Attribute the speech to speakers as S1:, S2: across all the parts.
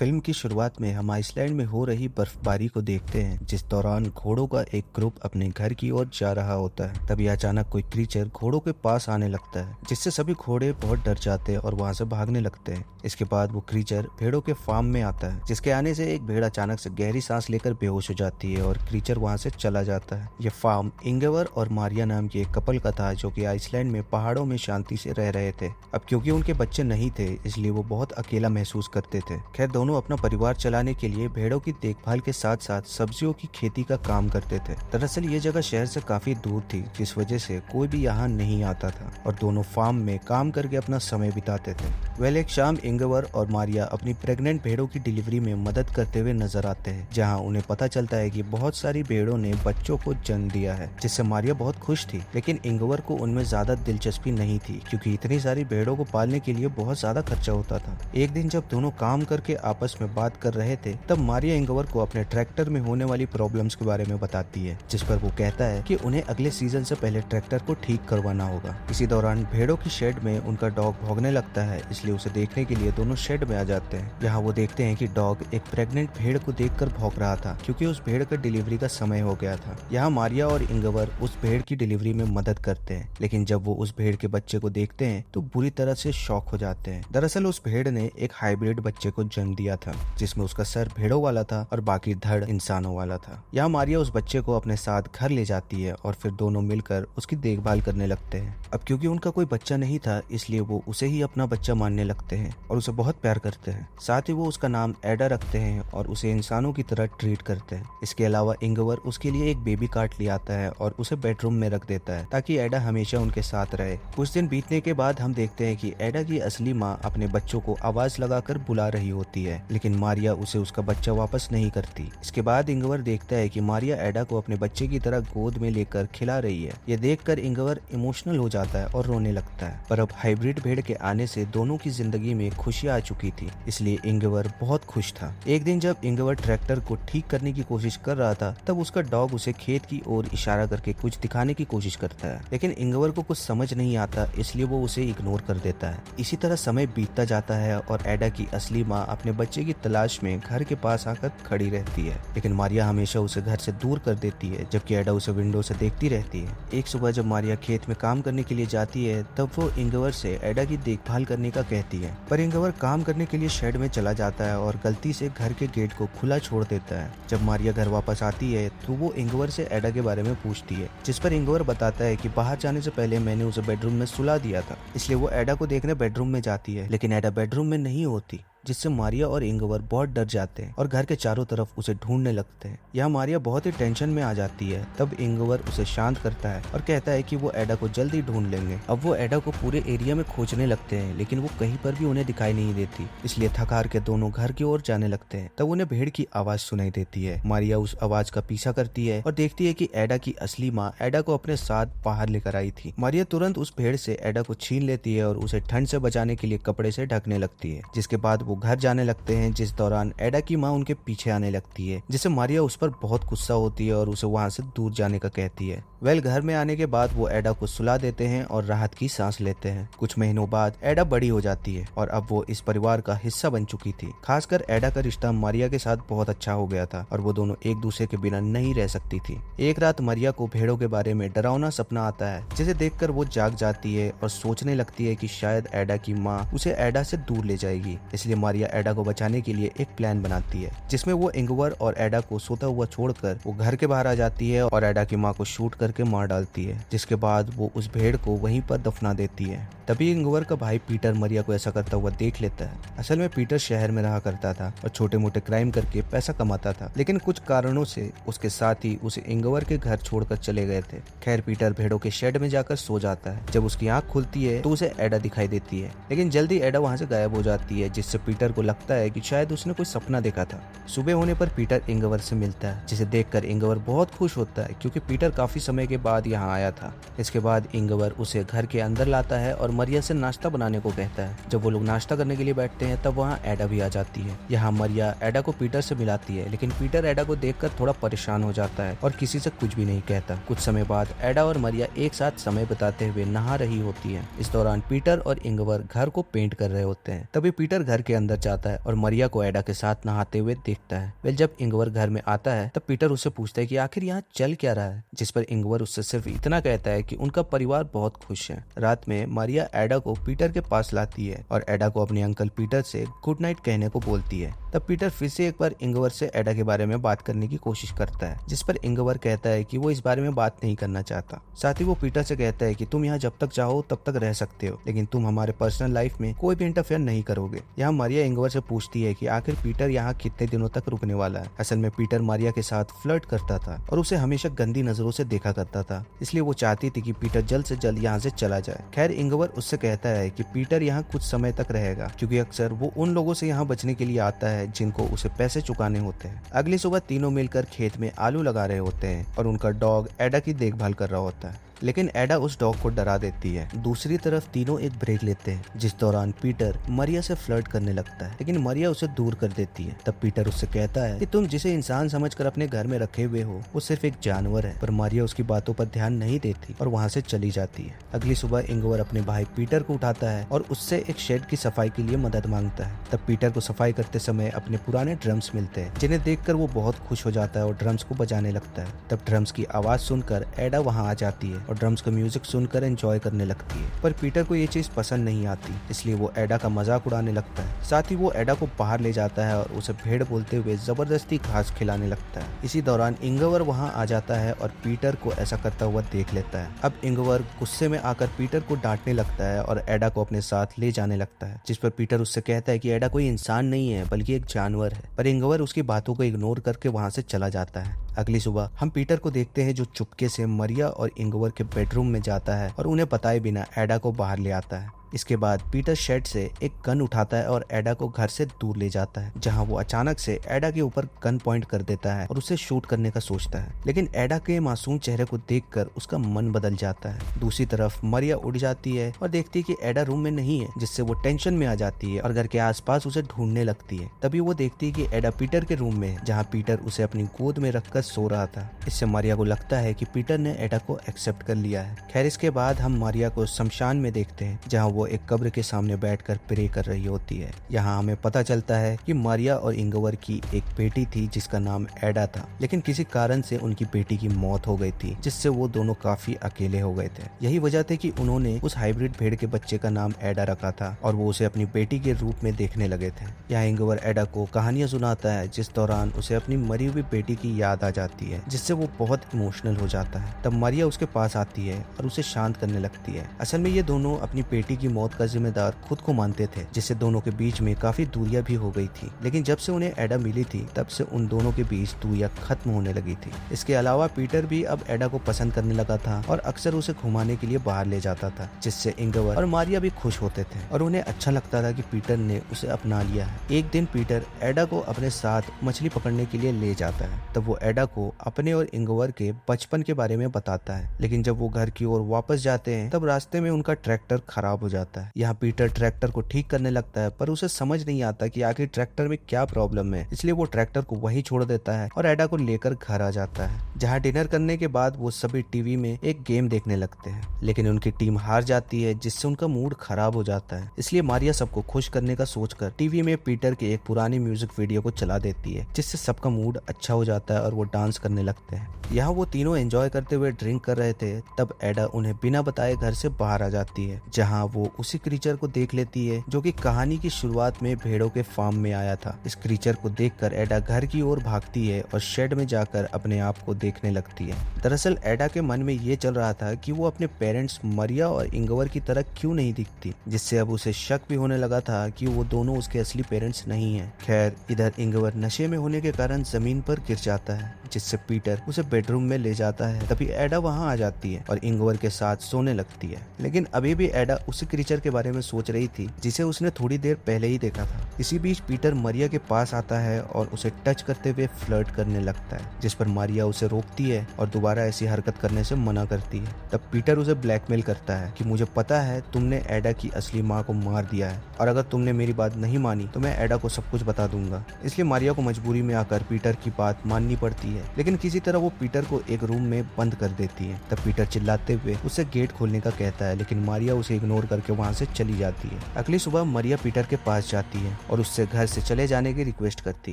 S1: Film की शुरुआत में हम आइसलैंड में हो रही बर्फबारी को देखते हैं, जिस दौरान घोड़ों का एक ग्रुप अपने घर की ओर जा रहा होता है। तभी अचानक कोई क्रीचर घोड़ों के पास आने लगता है, जिससे सभी घोड़े बहुत डर जाते हैं और वहां से भागने लगते हैं। इसके बाद वो क्रीचर भेड़ों के फार्म में आता है, जिसके आने से एक भेड़ अचानक से गहरी सांस लेकर बेहोश हो जाती है और क्रीचर वहां से चला जाता है। ये फार्म इंगेवर और मारिया नाम के एक कपल का था, जो कि आइसलैंड में पहाड़ों में शांति से रह रहे थे। अब क्योंकि उनके बच्चे नहीं थे, इसलिए वो बहुत अकेला महसूस करते थे। खैर, दोनों अपना परिवार चलाने के लिए भेड़ों की देखभाल के साथ साथ सब्जियों की खेती का काम करते थे। दरअसल ये जगह शहर से काफी दूर थी, जिस वजह से कोई भी यहाँ नहीं आता था और दोनों फार्म में काम करके अपना समय बिताते थे। एक शाम इंगेवर और मारिया अपनी प्रेग्नेंट भेड़ों की डिलीवरी में मदद करते हुए नजर आते हैं, जहाँ उन्हें पता चलता है कि बहुत सारी भेड़ों ने बच्चों को जन्म दिया है, जिससे मारिया बहुत खुश थी। लेकिन इंगेवर को उनमें ज्यादा दिलचस्पी नहीं थी, क्योंकि इतनी सारी भेड़ों को पालने के लिए बहुत ज्यादा खर्चा होता था। एक दिन जब दोनों काम करके आपस में बात कर रहे थे, तब मारिया इंगेवर को अपने ट्रैक्टर में होने वाली प्रॉब्लम्स के बारे में बताती है, जिस पर वो कहता है कि उन्हें अगले सीजन से पहले ट्रैक्टर को ठीक करवाना होगा। इसी दौरान भेड़ों की शेड में उनका डॉग भौंकने लगता है, इसलिए उसे देखने के लिए दोनों शेड में आ जाते हैं। यहाँ वो देखते हैं कि डॉग एक प्रेग्नेंट भेड़ को देखकर भौंक रहा था, क्योंकि उस भेड़ का डिलीवरी का समय हो गया था। यहाँ मारिया और इंगेवर उस भेड़ की डिलीवरी में मदद करते हैं, लेकिन जब वो उस भेड़ के बच्चे को देखते हैं तो बुरी तरह से शॉक हो जाते हैं। दरअसल उस भेड़ ने एक हाइब्रिड बच्चे को जन्म दिया था, जिसमें उसका सर भेड़ों वाला था और बाकी धड़ इंसानों वाला था। यहाँ मारिया उस बच्चे को अपने साथ घर ले जाती है और फिर दोनों मिलकर उसकी देखभाल करने लगते हैं। अब क्योंकि उनका कोई बच्चा नहीं था, इसलिए वो उसे ही अपना बच्चा मानने लगते हैं और उसे बहुत प्यार करते हैं। साथ ही वो उसका नाम एडा रखते हैं और उसे इंसानों की तरह ट्रीट करते हैं। इसके अलावा इंगेवर उसके लिए एक बेबी कार्ट ले आता है और उसे बेडरूम में रख देता है, ताकि एडा हमेशा उनके साथ रहे। कुछ दिन बीतने के बाद हम देखते हैं कि एडा की असली माँ अपने बच्चों को आवाज लगाकर बुला रही होती है, लेकिन मारिया उसे उसका बच्चा वापस नहीं करती। इसके बाद इंगेवर देखता है कि मारिया एडा को अपने बच्चे की तरह गोद में लेकर खिला रही है। ये देखकर इंगेवर इमोशनल हो जाता है और रोने लगता है। पर अब हाइब्रिड भेड़ के आने से दोनों की जिंदगी में खुशियां आ चुकी थी, इसलिए इंगेवर बहुत खुश था। एक दिन जब इंगेवर ट्रैक्टर को ठीक करने की कोशिश कर रहा था, तब उसका डॉग उसे खेत की ओर इशारा करके कुछ दिखाने की कोशिश करता है, लेकिन इंगेवर को कुछ समझ नहीं आता, इसलिए वो उसे इग्नोर कर देता है। इसी तरह समय बीतता जाता है और एडा की असली माँ अपने बच्चे की तलाश में घर के पास आकर खड़ी रहती है, लेकिन मारिया हमेशा उसे घर से दूर कर देती है, जबकि एडा उसे विंडो से देखती रहती है। एक सुबह जब मारिया खेत में काम करने के लिए जाती है, तब वो इंगेवर से एडा की देखभाल करने का कहती है, पर इंगेवर काम करने के लिए शेड में चला जाता है और गलती से घर के गेट को खुला छोड़ देता है। जब मारिया घर वापस आती है तो वो इंगेवर से एडा के बारे में पूछती है, जिस पर इंगेवर बताता है कि बाहर जाने से पहले मैंने उसे बेडरूम में सुला दिया था। इसलिए वो एडा को देखने बेडरूम में जाती है, लेकिन एडा बेडरूम में नहीं होती, जिससे मारिया और इंगेवर बहुत डर जाते हैं और घर के चारों तरफ उसे ढूंढने लगते हैं। यहाँ मारिया बहुत ही टेंशन में आ जाती है। तब इंगेवर उसे शांत करता है और कहता है कि वो एडा को जल्दी ढूंढ लेंगे। अब वो एडा को पूरे एरिया में खोजने लगते हैं, लेकिन वो कहीं पर भी उन्हें दिखाई नहीं देती, इसलिए थक हार के दोनों घर की ओर जाने लगते हैं। तब उन्हें भेड़ की आवाज सुनाई देती है। मारिया उस आवाज का पीछा करती है और देखती है कि एडा की असली माँ एडा को अपने साथ बाहर लेकर आई थी। मारिया तुरंत उस भेड़ से एडा को छीन लेती है और उसे ठंड से बचाने के लिए कपड़े से ढकने लगती है। जिसके बाद वो घर जाने लगते हैं, जिस दौरान एडा की माँ उनके पीछे आने लगती है, जिससे मारिया उस पर बहुत गुस्सा होती है और उसे वहाँ से दूर जाने का कहती है। घर में आने के बाद वो एडा को सुला देते हैं और राहत की सांस लेते हैं। कुछ महीनों बाद एडा बड़ी हो जाती है और अब वो इस परिवार का हिस्सा बन चुकी थी। खासकर एडा का रिश्ता मारिया के साथ बहुत अच्छा हो गया था और वो दोनों एक दूसरे के बिना नहीं रह सकती थी। एक रात मारिया को भेड़ों के बारे में डरावना सपना आता है, जिसे देखकर वो जाग जाती है और सोचने लगती है कि शायद एडा की माँ उसे एडा से दूर ले जाएगी। इसलिए मारिया एडा को बचाने के लिए एक प्लान बनाती है, जिसमें वो इंगेवर और एडा को सोता हुआ छोड़कर वो घर के बाहर आ जाती है और एडा की माँ को शूट करके मार डालती है, जिसके बाद वो उस भेड़ को वहीं पर दफना देती है। तभी इंगेवर का भाई पीटर मारिया को ऐसा करता हुआ देख लेता है। असल में पीटर शहर में रहा करता था और छोटे मोटे क्राइम करके पैसा कमाता था, लेकिन कुछ कारणों से उसके साथी उसे इंगेवर के घर छोड़कर चले गए थे। खैर, पीटर भेड़ों के शेड में जाकर सो जाता है। जब उसकी आंख खुलती है तो उसे एडा दिखाई देती है, लेकिन जल्दी एडा वहाँ से गायब हो जाती है, जिससे पीटर को लगता है कि शायद उसने कोई सपना देखा था। सुबह होने पर पीटर इंगेवर से मिलता है, जिसे देखकर इंगेवर बहुत खुश होता है, क्योंकि पीटर काफी समय के बाद यहाँ आया था। इसके बाद इंगेवर उसे घर के अंदर लाता है और मारिया से नाश्ता बनाने को कहता है। जब वो लोग नाश्ता करने के लिए बैठते हैं, तब वहाँ एडा भी आ जाती है। यहाँ मारिया एडा को पीटर से मिलाती है, लेकिन पीटर एडा को देखकर थोड़ा परेशान हो जाता है और किसी से कुछ भी नहीं कहता। कुछ समय बाद एडा और मारिया एक साथ समय बिताते हुए नहा रही होती है। इस दौरान पीटर और इंगेवर घर को पेंट कर रहे होते हैं। तभी पीटर घर के अंदर जाता है और मरिया को एडा के साथ नहाते हुए देखता है। वेल जब इंगवर घर में आता है तब पीटर उससे पूछता है कि आखिर यहाँ चल क्या रहा है, जिस पर इंगवर उससे सिर्फ इतना कहता है कि उनका परिवार बहुत खुश है। रात में मरिया एडा को पीटर के पास लाती है और एडा को अपने अंकल पीटर से गुड नाइट कहने को बोलती है। तब पीटर फिर से एक बार इंगवर से एडा के बारे में बात करने की कोशिश करता है, जिस पर इंगवर कहता है कि वो इस बारे में बात नहीं करना चाहता। साथ ही वो पीटर से कहता है कि तुम यहाँ जब तक चाहो तब तक रह सकते हो, लेकिन तुम हमारे पर्सनल लाइफ में कोई भी इंटरफेयर नहीं करोगे। यहाँ मारिया इंगवर से पूछती है कि आखिर पीटर यहाँ कितने दिनों तक रुकने वाला है। असल में पीटर मारिया के साथ फ्लर्ट करता था और उसे हमेशा गंदी नजरों से देखा करता था, इसलिए वो चाहती थी कि पीटर जल्द से जल्द यहाँ से चला जाए। खैर इंगवर उससे कहता है कि पीटर यहाँ कुछ समय तक रहेगा, क्योंकि अक्सर वो उन लोगों से यहाँ बचने के लिए आता है जिनको उसे पैसे चुकाने होते हैं। अगली सुबह तीनों मिलकर खेत में आलू लगा रहे होते हैं और उनका डॉग एडा की देखभाल कर रहा होता है, लेकिन एडा उस डॉग को डरा देती है। दूसरी तरफ तीनों एक ब्रेक लेते हैं, जिस दौरान पीटर मरिया से फ्लर्ट करने लगता है, लेकिन मरिया उसे दूर कर देती है। तब पीटर उससे कहता है कि तुम जिसे इंसान समझकर अपने घर में रखे हुए हो वो सिर्फ एक जानवर है, पर मरिया उसकी बातों पर ध्यान नहीं देती और वहाँ से चली जाती है। अगली सुबह इंगवर अपने भाई पीटर को उठाता है और उससे एक शेड की सफाई के लिए मदद मांगता है। तब पीटर को सफाई करते समय अपने पुराने ड्रम्स मिलते हैं, जिन्हें देखकर वो बहुत खुश हो जाता है और ड्रम्स को बजाने लगता है। तब ड्रम्स की आवाज सुनकर एडा वहाँ आ जाती है और ड्रम्स का म्यूजिक सुनकर एंजॉय करने लगती है, पर पीटर को ये चीज पसंद नहीं आती, इसलिए वो एडा का मजाक उड़ाने लगता है। साथ ही वो एडा को बाहर ले जाता है और उसे भेड़ बोलते हुए जबरदस्ती घास खिलाने लगता है। इसी दौरान इंगवर वहाँ आ जाता है और पीटर को ऐसा करता हुआ देख लेता है। अब इंगवर गुस्से में आकर पीटर को डांटने लगता है और एडा को अपने साथ ले जाने लगता है, जिस पर पीटर उससे कहता है कि एडा कोई इंसान नहीं है बल्कि एक जानवर है, पर इंगवर उसकी बातों को इग्नोर करके वहाँ से चला जाता है। अगली सुबह हम पीटर को देखते हैं जो चुपके से मरिया और इंगवर के बेडरूम में जाता है और उन्हें बताए बिना एडा को बाहर ले आता है। इसके बाद पीटर शेड से एक गन उठाता है और एडा को घर से दूर ले जाता है, जहां वो अचानक से एडा के ऊपर गन पॉइंट कर देता है और उसे शूट करने का सोचता है, लेकिन एडा के मासूम चेहरे को देखकर उसका मन बदल जाता है। दूसरी तरफ मरिया उड़ जाती है और देखती है कि एडा रूम में नहीं है, जिससे वो टेंशन में आ जाती है और घर के आसपास उसे ढूंढने लगती है। तभी वो देखती है कि एडा पीटर के रूम में है, जहाँ पीटर उसे अपनी गोद में रखकर सो रहा था। इससे मरिया को लगता है कि पीटर ने एडा को एक्सेप्ट कर लिया है। खैर इसके बाद हम मरिया को शमशान में देखते हैं, जहाँ वो एक कब्र के सामने बैठकर प्रे कर रही होती है। यहाँ हमें पता चलता है कि मरिया और इंगवर की एक बेटी थी जिसका नाम एडा था, लेकिन किसी कारण से उनकी बेटी की मौत हो गई थी, जिससे वो दोनों काफी अकेले हो गए थे। यही वजह थी कि उन्होंने उस हाइब्रिड भेड़ के बच्चे का नाम एडा रखा था और वो उसे अपनी बेटी के रूप में देखने लगे थे। यहाँ इंगवर एडा को कहानियां सुनाता है, जिस दौरान उसे अपनी मरी हुई बेटी की याद आ जाती है, जिससे वो बहुत इमोशनल हो जाता है। तब मरिया उसके पास आती है और उसे शांत करने लगती है। असल में ये दोनों अपनी बेटी की मौत का जिम्मेदार खुद को मानते थे, जिससे दोनों के बीच में काफी दूरियां भी हो गई थी, लेकिन जब से उन्हें एडा मिली थी तब से उन दोनों के बीच दूरियां खत्म होने लगी थी। इसके अलावा पीटर भी अब एडा को पसंद करने लगा था और अक्सर उसे घुमाने के लिए बाहर ले जाता था, जिससे इंगवर और मारिया भी खुश होते थे और उन्हें अच्छा लगता था कि पीटर ने उसे अपना लिया है। एक दिन पीटर एडा को अपने साथ मछली पकड़ने के लिए ले जाता है। तब वो एडा को अपने और इंगवर के बचपन के बारे में बताता है, लेकिन जब वो घर की ओर वापस जाते हैं तब रास्ते में उनका ट्रैक्टर खराब हो जाता है। यहाँ पीटर ट्रैक्टर को ठीक करने लगता है, पर उसे समझ नहीं आता कि आखिर ट्रैक्टर में क्या प्रॉब्लम है, इसलिए वो ट्रैक्टर को वहीं छोड़ देता है और एडा को लेकर घर आ जाता है, जहाँ डिनर करने के बाद वो सभी टीवी में एक गेम देखने लगते हैं, लेकिन उनकी टीम हार जाती है, जिससे उनका मूड खराब हो जाता है। इसलिए मारिया सबको खुश करने का सोचकर टीवी में पीटर के एक पुरानी म्यूजिक वीडियो को चला देती है, जिससे सबका मूड अच्छा हो जाता है और वो डांस करने लगते हैं। यहाँ वो तीनों एंजॉय करते हुए ड्रिंक कर रहे थे, तब एडा उन्हें बिना बताए घर से बाहर आ जाती है, जहाँ वो उसी क्रीचर को देख लेती है जो कि कहानी की शुरुआत में भेड़ों के फार्म में आया था। इस क्रीचर को देखकर एडा घर की ओर भागती है और शेड में जाकर अपने आप को देखने लगती है। दरअसल एडा के मन में ये चल रहा था कि वो अपने पेरेंट्स मरिया और इंगवर की तरह क्यों नहीं दिखती, जिससे अब उसे शक भी होने लगा था कि वो दोनों उसके असली पेरेंट्स नहीं हैं। खैर इधर इंगवर नशे में होने के कारण जमीन पर गिर जाता है, जिससे पीटर उसे बेडरूम में ले जाता है। तभी एडा वहाँ आ जाती है और इंगवर के साथ सोने लगती है, लेकिन अभी भी एडा उसी क्रीचर के बारे में सोच रही थी जिसे उसने थोड़ी देर पहले ही देखा था। इसी बीच पीटर मरिया के पास आता है और उसे टच करते हुए फ्लर्ट करने लगता है, जिस पर मरिया उसे रोकती है और दोबारा ऐसी हरकत करने से मना करती है। तब पीटर उसे ब्लैकमेल करता है कि मुझे पता है तुमने एडा की असली माँ को मार दिया है और अगर तुमने मेरी बात नहीं मानी तो मैं एडा को सब कुछ बता दूंगा। इसलिए मरिया को मजबूरी में आकर पीटर की बात माननी पड़ती है, लेकिन किसी तरह वो पीटर को एक रूम में बंद कर देती है। तब पीटर चिल्लाते हुए उसे गेट खोलने का कहता है, लेकिन मरिया उसे इग्नोर करके के वहाँ से चली जाती है। अगली सुबह मरिया पीटर के पास जाती है और उससे घर से चले जाने की रिक्वेस्ट करती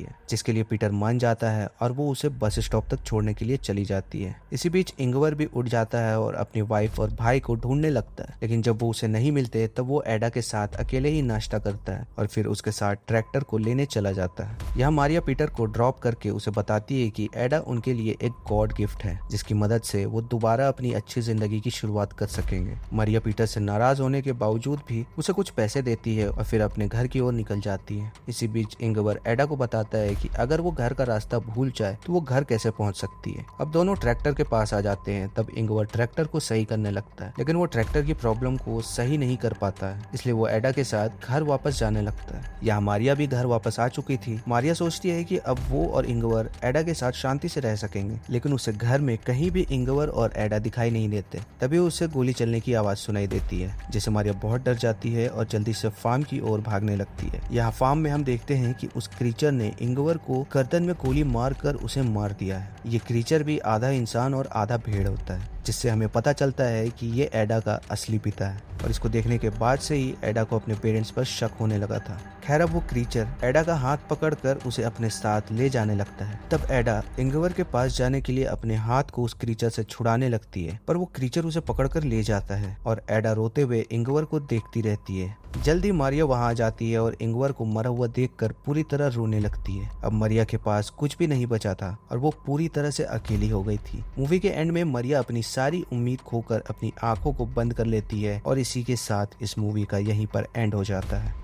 S1: है, जिसके लिए पीटर मान जाता है और वो उसे बस स्टॉप तक छोड़ने के लिए चली जाती है। इसी बीच इंगवर भी उठ जाता है और अपनी वाइफ और भाई को ढूंढने लगता है, लेकिन जब वो उसे नहीं मिलते तब वो एडा के साथ अकेले ही नाश्ता करता है और फिर उसके साथ ट्रैक्टर को लेने चला जाता है। यहाँ मारिया पीटर को ड्रॉप करके उसे बताती है कि एडा उनके लिए एक गॉड गिफ्ट है, जिसकी मदद से वो दोबारा अपनी अच्छी जिंदगी की शुरुआत कर सकेंगे। मारिया पीटर से नाराज होने के बावजूद भी उसे कुछ पैसे देती है और फिर अपने घर की ओर निकल जाती है। इसी बीच इंगवर एडा को बताता है कि अगर वो घर का रास्ता भूल जाए तो वो घर कैसे पहुंच सकती है। अब दोनों ट्रैक्टर के पास आ जाते हैं। तब इंगवर ट्रैक्टर को सही करने लगता है, लेकिन वो ट्रैक्टर की प्रॉब्लम को सही नहीं कर पाता है, इसलिए वो एडा के साथ घर वापस जाने लगता है। यहाँ मारिया भी घर वापस आ चुकी थी। मारिया सोचती है कि अब वो और इंगवर एडा के साथ शांति से रह सकेंगे, लेकिन उसे घर में कहीं भी इंगवर और एडा दिखाई नहीं देते। तभी उसे गोली चलने की आवाज सुनाई देती है, जिससे मारिया बहुत डर जाती है और जल्दी से फार्म की ओर भागने लगती है। यहाँ फार्म में हम देखते हैं कि उस क्रीचर ने इंगवर को गर्दन में गोली मारकर उसे मार दिया है। ये क्रीचर भी आधा इंसान और आधा भेड़ होता है, जिससे हमें पता चलता है कि ये एडा का असली पिता है और इसको देखने के बाद से ही एडा को अपने पेरेंट्स पर शक होने लगा था। खैर अब वो क्रीचर एडा का हाथ पकड़कर उसे अपने साथ ले जाने लगता है। तब एडा इंगवर के पास जाने के लिए अपने हाथ को उस क्रीचर से छुड़ाने लगती है, पर वो क्रीचर उसे पकड़कर ले जाता है और एडा रोते हुए इंगवर को देखती रहती है। जल्दी मारिया वहां आ जाती है और इंगवर को मरा हुआ देखकर पूरी तरह रोने लगती है। अब मारिया के पास कुछ भी नहीं बचा था और वो पूरी तरह से अकेली हो गई थी। मूवी के एंड में मारिया अपनी सारी उम्मीद खोकर अपनी आंखों को बंद कर लेती है और इसी के साथ इस मूवी का यहीं पर एंड हो जाता है।